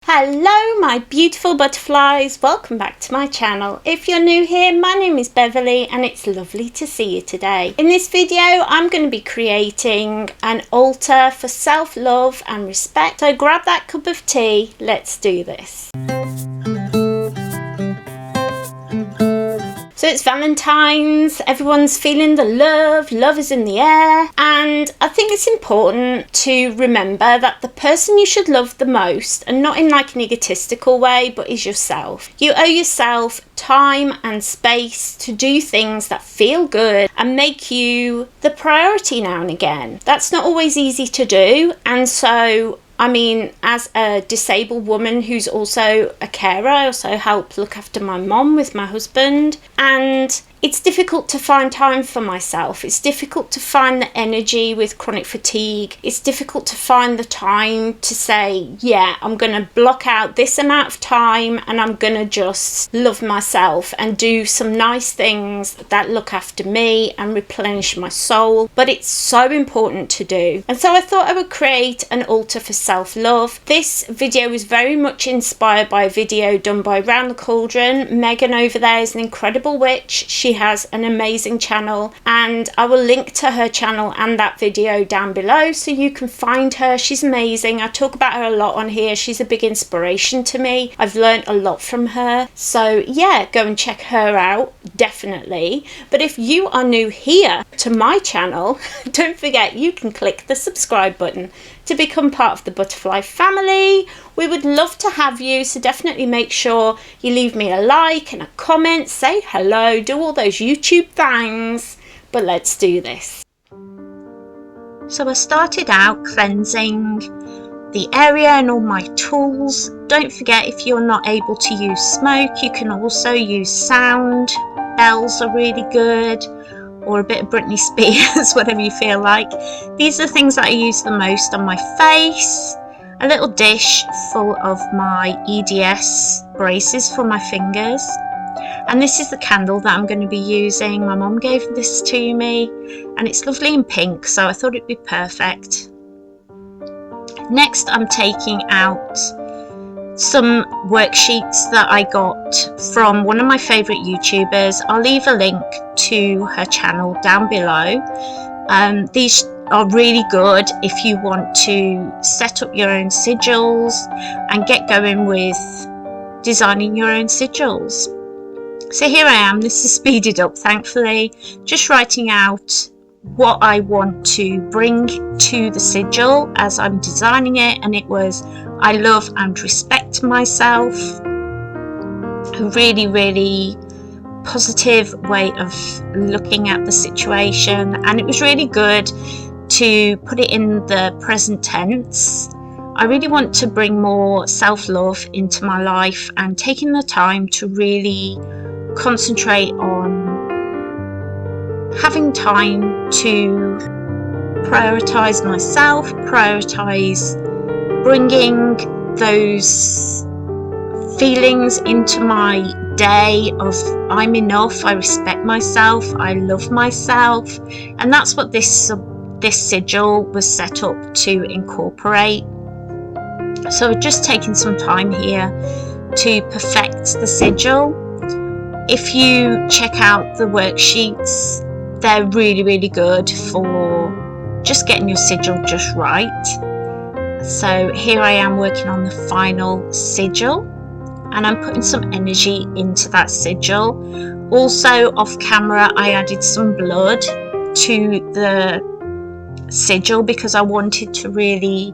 Hello my beautiful butterflies, welcome back to my channel. If you're new here, my name is Beverley and it's lovely to see you today. In this video I'm going to be creating an altar for self-love and respect. So grab that cup of tea, let's do this. So it's Valentines, everyone's feeling the love is in the air, and I think it's important to remember that the person you should love the most, and not in like an egotistical way, but is yourself. You owe yourself time and space to do things that feel good and make you the priority now and again. That's not always easy to do, and so I mean, as a disabled woman who's also a carer, I also help look after my mom with my husband, and it's difficult to find time for myself. It's difficult to find the energy with chronic fatigue. It's difficult to find the time to say, yeah, I'm going to block out this amount of time and I'm going to just love myself and do some nice things that look after me and replenish my soul. But it's so important to do. And so I thought I would create an altar for self-love. This video is very much inspired by a video done by Round the Cauldron. Megan over there is an incredible witch. She has an amazing channel, and I will link to her channel and that video down below so you can find her. She's amazing. I talk about her a lot on here. She's a big inspiration to me. I've learned a lot from her. So yeah, go and check her out, definitely. But if you are new here to my channel, don't forget you can click the subscribe button to become part of the butterfly family. We would love to have you, so definitely make sure you leave me a like and a comment, say hello, do all those YouTube things. But let's do this. So I started out cleansing the area and all my tools. Don't forget, if you're not able to use smoke, you can also use sound. Bells are really good, or a bit of Britney Spears, whatever you feel like. These are the things that I use the most on my face. A little dish full of my EDS braces for my fingers. And this is the candle that I'm going to be using. My mum gave this to me and it's lovely in pink, so I thought it'd be perfect. Next, I'm taking out some worksheets that I got from one of my favourite YouTubers. I'll leave a link to her channel down below. These are really good if you want to set up your own sigils and get going with designing your own sigils. So here I am, this is speeded up thankfully, just writing out what I want to bring to the sigil as I'm designing it, and it was I love and respect myself. A really positive way of looking at the situation, and it was really good to put it in the present tense. I really want to bring more self-love into my life and taking the time to really concentrate on having time to prioritize myself, prioritize bringing those feelings into my day of I'm enough, I respect myself, I love myself, and that's what this sigil was set up to incorporate. So I've just taken some time here to perfect the sigil. If you check out the worksheets, they're really good for just getting your sigil just right. So here I am working on the final sigil, and I'm putting some energy into that sigil. Also off camera I added some blood to the sigil because I wanted to really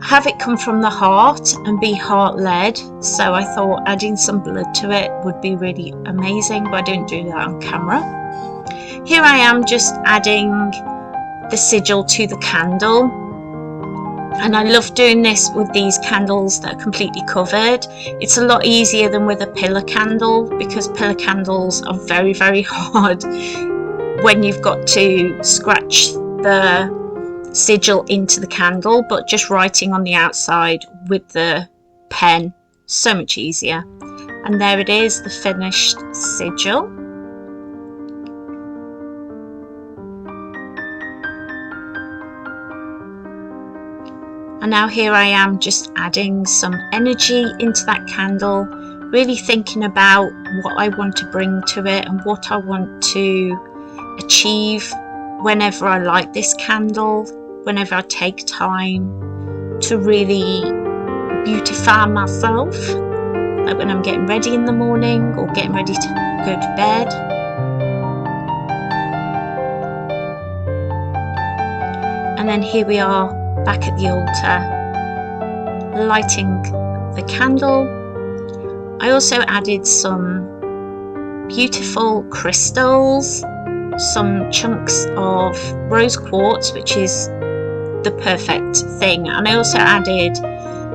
have it come from the heart and be heart led, so I thought adding some blood to it would be really amazing, but I didn't do that on camera. Here I am just adding the sigil to the candle, and I love doing this with these candles that are completely covered. It's a lot easier than with a pillar candle because pillar candles are very hard when you've got to scratch the sigil into the candle, but just writing on the outside with the pen, so much easier. And there it is, the finished sigil. And now here I am just adding some energy into that candle, really thinking about what I want to bring to it and what I want to achieve whenever I light this candle, whenever I take time to really beautify myself, like when I'm getting ready in the morning or getting ready to go to bed. And then here we are back at the altar, lighting the candle. I also added some beautiful crystals, some chunks of rose quartz, which is the perfect thing, and I also added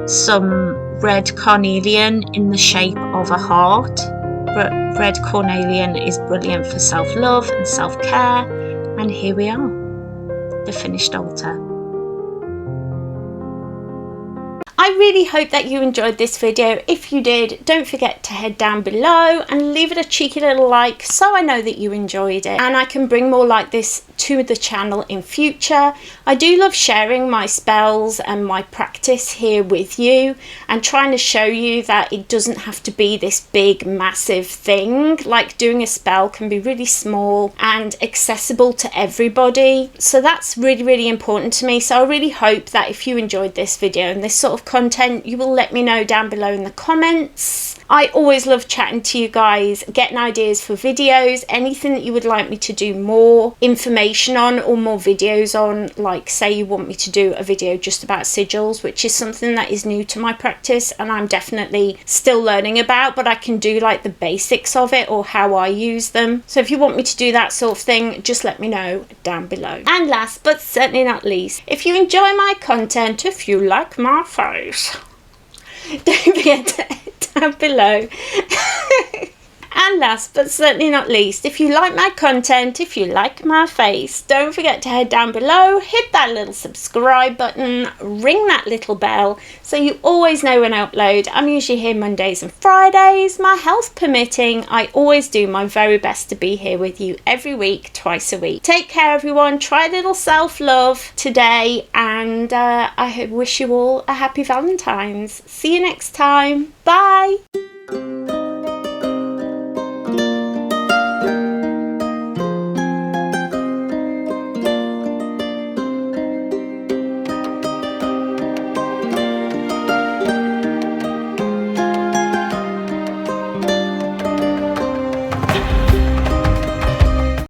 some red carnelian in the shape of a heart. Red carnelian is brilliant for self-love and self-care, and here we are, the finished altar. I really hope that you enjoyed this video. If you did, don't forget to head down below and leave it a cheeky little like so I know that you enjoyed it and I can bring more like this to the channel in future. I do love sharing my spells and my practice here with you and trying to show you that it doesn't have to be this big massive thing. Like, doing a spell can be really small and accessible to everybody, so that's really important to me. So I really hope that if you enjoyed this video and this sort of content, you will let me know down below in the comments. I always love chatting to you guys, getting ideas for videos, anything that you would like me to do more information on or more videos on. Like, say you want me to do a video just about sigils, which is something that is new to my practice and I'm definitely still learning about, but I can do like the basics of it or how I use them. So if you want me to do that sort of thing, just let me know down below. And last but certainly not least, if you enjoy my content, if you like my face, don't forget to head down below. And last but certainly not least, if you like my content, if you like my face, don't forget to head down below, hit that little subscribe button, ring that little bell so you always know when I upload. I'm usually here Mondays and Fridays, my health permitting. I always do my very best to be here with you every week, twice a week. Take care everyone, try a little self-love today, and I wish you all a happy Valentine's. See you next time. Bye.